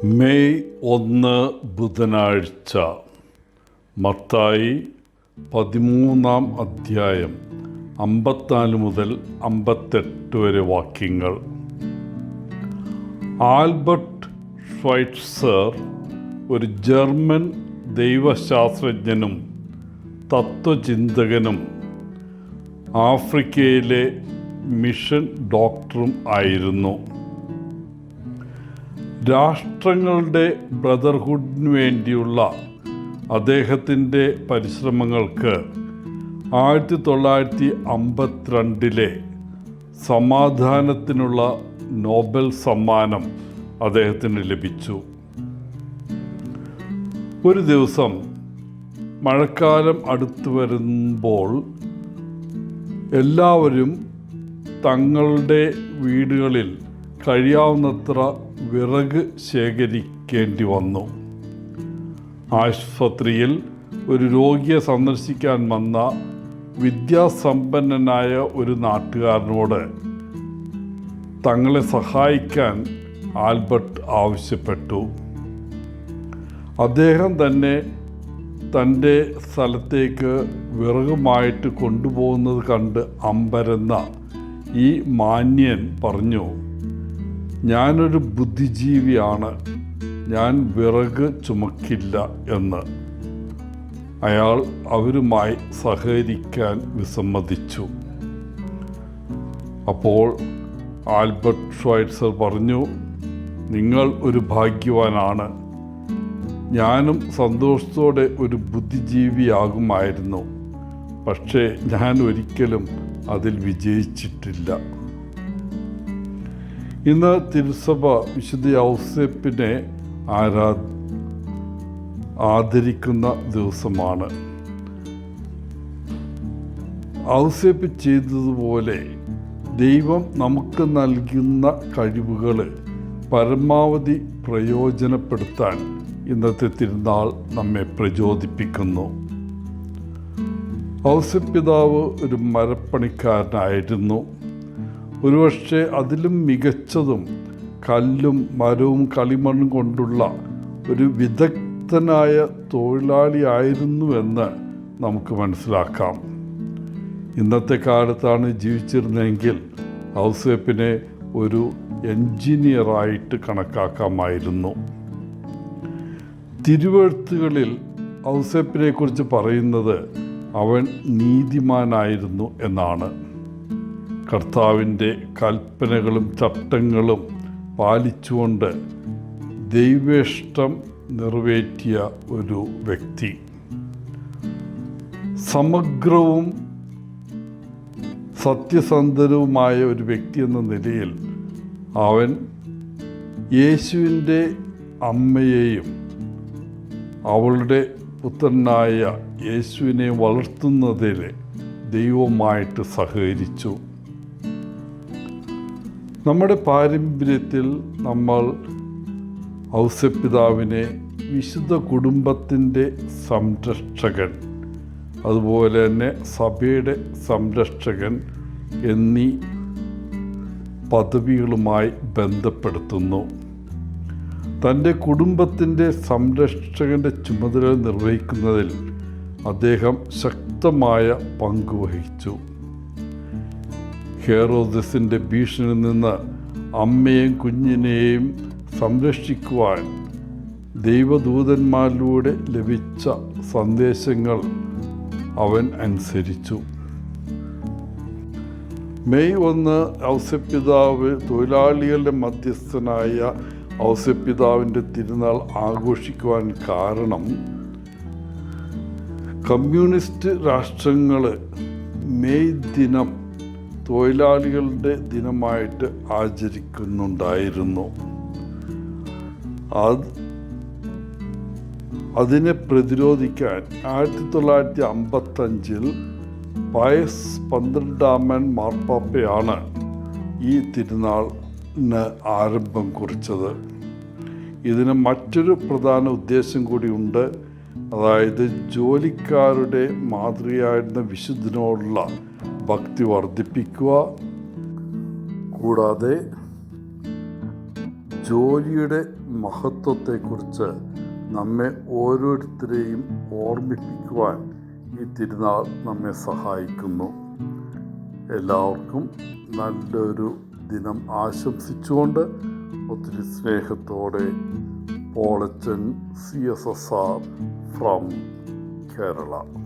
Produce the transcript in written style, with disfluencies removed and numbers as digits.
May 1 ബുധനാഴ്ച. മത്തായി 13 അധ്യായം 54 മുതൽ 58 വരെ വാക്യങ്ങൾ. ആൽബർട്ട് ഷ്വൈറ്റ്സർ ഒരു ജർമ്മൻ ദൈവശാസ്ത്രജ്ഞനും തത്വചിന്തകനും ആഫ്രിക്കയിലെ മിഷൻ ഡോക്ടറും ആയിരുന്നു. രാഷ്ട്രങ്ങളുടെ ബ്രദർഹുഡിനു വേണ്ടിയുള്ള അദ്ദേഹത്തിൻ്റെ പരിശ്രമങ്ങൾക്ക് 1952 സമാധാനത്തിനുള്ള നോബൽ സമ്മാനം അദ്ദേഹത്തിന് ലഭിച്ചു. ഒരു ദിവസം മഴക്കാലം അടുത്തു വരുമ്പോൾ എല്ലാവരും തങ്ങളുടെ വീടുകളിൽ കഴിയാവുന്നത്ര വിറക് ശേഖരിക്കേണ്ടി വന്നു. ആശുപത്രിയിൽ ഒരു രോഗിയെ സന്ദർശിക്കാൻ വന്ന വിദ്യാസമ്പന്നനായ ഒരു നാട്ടുകാരനോട് തങ്ങളെ സഹായിക്കാൻ ആൽബർട്ട് ആവശ്യപ്പെട്ടു. അദ്ദേഹം തന്നെ തൻ്റെ സ്ഥലത്തേക്ക് വിറകുമായിട്ട് കൊണ്ടുപോകുന്നത് കണ്ട് അമ്പരന്ന ഈ മാന്യൻ പറഞ്ഞു, ഞാനൊരു ബുദ്ധിജീവിയാണ്, ഞാൻ വിറക് ചുമക്കില്ല എന്ന്. അയാൾ അവരുമായി സഹകരിക്കാൻ വിസമ്മതിച്ചു. അപ്പോൾ ആൽബർട്ട് ഷ്വൈറ്റ്സർ പറഞ്ഞു, നിങ്ങൾ ഒരു ഭാഗ്യവാനാണ്. ഞാനും സന്തോഷത്തോടെ ഒരു ബുദ്ധിജീവിയാകുമായിരുന്നു, പക്ഷേ ഞാൻ ഒരിക്കലും അതിൽ വിജയിച്ചിട്ടില്ല. ഇന്ന് തിരുസഭ വിശുദ്ധ ഔസേപ്പിനെ ആദരിക്കുന്ന ദിവസമാണ്. ഔസേപ്പ് ചെയ്തതുപോലെ ദൈവം നമുക്ക് നൽകുന്ന കഴിവുകൾ പരമാവധി പ്രയോജനപ്പെടുത്താൻ ഇന്നത്തെ തിരുനാൾ നമ്മെ പ്രചോദിപ്പിക്കുന്നു. ഔസേപ്പ് പിതാവ് ഒരു മരപ്പണിക്കാരനായിരുന്നു. ഒരുപക്ഷെ അതിലും മികച്ചതും കല്ലും മരവും കളിമണ്ണും കൊണ്ടുള്ള ഒരു വിദഗ്ധനായ തൊഴിലാളിയായിരുന്നുവെന്ന് നമുക്ക് മനസ്സിലാക്കാം. ഇന്നത്തെ കാലത്താണ് ജീവിച്ചിരുന്നെങ്കിൽ ഔസേപ്പിനെ ഒരു എൻജിനീയറായിട്ട് കണക്കാക്കാമായിരുന്നു. തിരുവെഴുത്തുകളിൽ ഔസേപ്പിനെ കുറിച്ച് പറയുന്നത് അവൻ നീതിമാനായിരുന്നു എന്നാണ്. കർത്താവിൻ്റെ കൽപ്പനകളും ചട്ടങ്ങളും പാലിച്ചുകൊണ്ട് ദൈവേഷ്ടം നിറവേറ്റിയ ഒരു വ്യക്തി. സമഗ്രവും സത്യസന്ധനുമായ ഒരു വ്യക്തി എന്ന നിലയിൽ അവൻ യേശുവിൻ്റെ അമ്മയെയും അവളുടെ പുത്രനായ യേശുവിനെ വളർത്തുന്നതിൽ ദൈവവുമായിട്ട് സഹകരിച്ചു. നമ്മുടെ പാരമ്പര്യത്തിൽ നമ്മൾ ഔസേപ്പ് പിതാവിനെ വിശുദ്ധ കുടുംബത്തിൻ്റെ സംരക്ഷകൻ, അതുപോലെ തന്നെ സഭയുടെ സംരക്ഷകൻ എന്നീ പദവികളുമായി ബന്ധപ്പെടുത്തുന്നു. തൻ്റെ കുടുംബത്തിൻ്റെ സംരക്ഷകൻ്റെ ചുമതല നിർവഹിക്കുന്നതിൽ അദ്ദേഹം ശക്തമായ പങ്കുവഹിച്ചു. ഹെറോദസിൻ്റെ ഭീഷണിയിൽ നിന്ന് അമ്മയെയും കുഞ്ഞിനെയും സംരക്ഷിക്കുവാൻ ദൈവദൂതന്മാരിലൂടെ ലഭിച്ച സന്ദേശങ്ങൾ അവൻ അനുസരിച്ചു. മെയ് 1 ഔസേപ്പ് പിതാവ് തൊഴിലാളികളുടെ മധ്യസ്ഥനായ ഔസേപ്പ് പിതാവിൻ്റെ തിരുനാൾ ആഘോഷിക്കുവാൻ കാരണം കമ്മ്യൂണിസ്റ്റ് രാഷ്ട്രങ്ങൾ മെയ് ദിനം തൊഴിലാളികളുടെ ദിനമായിട്ട് ആചരിക്കുന്നുണ്ടായിരുന്നു. അതിനെ പ്രതിരോധിക്കാൻ 1955 പയസ് 12 മാർപ്പാപ്പയാണ് ഈ തിരുനാളിന് ആരംഭം കുറിച്ചത്. ഇതിന് മറ്റൊരു പ്രധാന ഉദ്ദേശം കൂടിയുണ്ട്. അതായത് ജോലിക്കാരുടെ മാതൃകയായിരുന്ന വിശുദ്ധനോടുള്ള ഭക്തി വർദ്ധിപ്പിക്കുക, കൂടാതെ ജോലിയുടെ മഹത്വത്തെക്കുറിച്ച് നമ്മെ ഓരോരുത്തരെയും ഓർമ്മിപ്പിക്കുവാൻ ഈ തിരുനാൾ നമ്മെ സഹായിക്കുന്നു. എല്ലാവർക്കും നല്ലൊരു ദിനം ആശംസിച്ചുകൊണ്ട് ഒത്തിരി സ്നേഹത്തോടെ പോളച്ചൻ CSSR ഫ്രം കേരള.